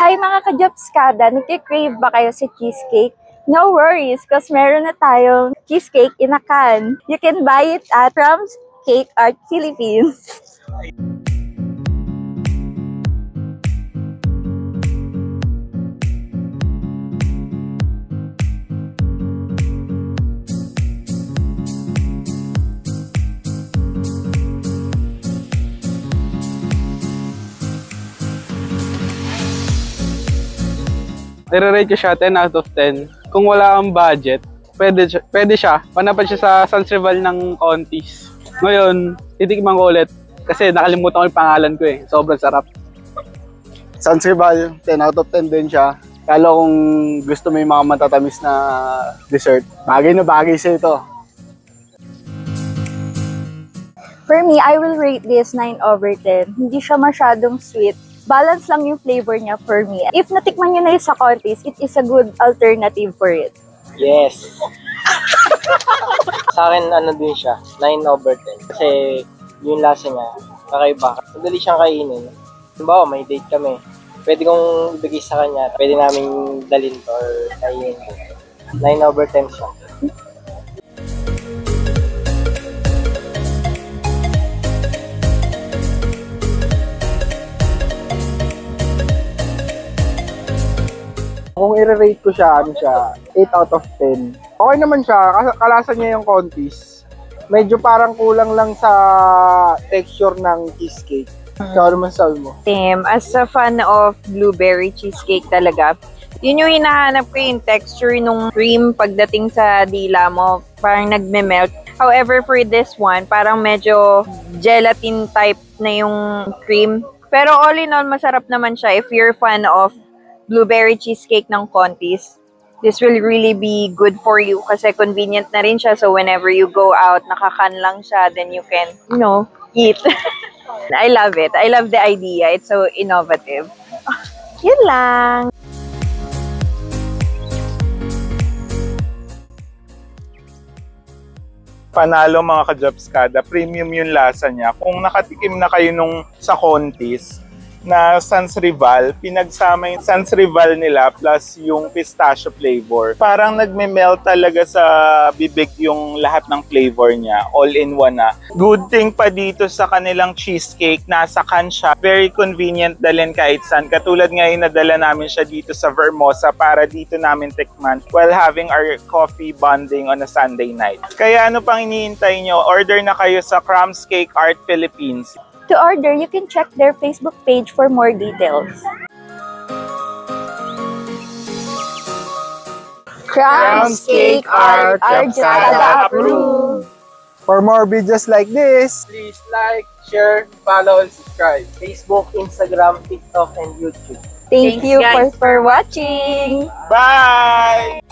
Hi mga ka-Jobskada! Nagkikrave ba kayo sa cheesecake? No worries, cause meron na tayong cheesecake in a can. You can buy it at Crumbs Cake Art Philippines. I-rate ko siya 10 out of 10. Kung wala kang budget, pwede siya. Panapan siya sa Sans Rival ng Contis. Ngayon, titikman ko ulit kasi nakalimutan ko yung pangalan ko eh. Sobrang sarap. Sans Rival, 10 out of 10 din siya. Lalo kung gusto mo yung mga matatamis na dessert, bagay na bagay sa ito. For me, I will rate this 9 over 10. Hindi siya masyadong sweet. Balance lang yung flavor niya for me. If natikman nyo na yung sa Contis, it is a good alternative for it. Yes. Sa akin, ano din siya, 9 over 10. Kasi yung lasa niya, kakaiba. Madali siyang kainin. Halimbawa, may date kami. Pwede kong ibigay sa kanya. Pwede namin dalhin to or kainin. 9 over 10 siya. Kung i-rate ko siya, 8 out of 10. Okay naman siya, kalasa niya yung Contis. Medyo parang kulang lang sa texture ng cheesecake. Ikaw naman sabi mo? Same. As a fan of blueberry cheesecake talaga, yun yung hinahanap ko yung texture nung cream pagdating sa dila mo. Parang nagme-melt. However, for this one, parang medyo gelatin type na yung cream. Pero all in all, masarap naman siya if you're fan of blueberry cheesecake ng Contis. This will really be good for you kasi convenient na rin siya. So whenever you go out, nakakan lang siya, then you can, eat. I love it. I love the idea. It's so innovative. Yun lang. Panalo mga ka-Jobskada, premium yung lasa niya. Kung nakatikim na kayo nung sa Contis, na Sans Rival, pinagsama yung Sans Rival nila plus yung pistachio flavor. Parang nagme-melt talaga sa bibig yung lahat ng flavor niya. All in one na. Good thing pa dito sa kanilang cheesecake, nasa can siya. Very convenient dalhin kahit saan. Katulad ngayon nadala namin siya dito sa Vermosa para dito namin tikman while having our coffee bonding on a Sunday night. Kaya ano pang iniintay nyo? Order na kayo sa Crumbs Cake Art Philippines. To order, you can check their Facebook page for more details. Crumbs Cake Art, Jobskada approved! For more videos like this, Please like, share, follow, and subscribe. Facebook, Instagram, TikTok, and YouTube. Thank Thanks, you guys. for watching! Bye!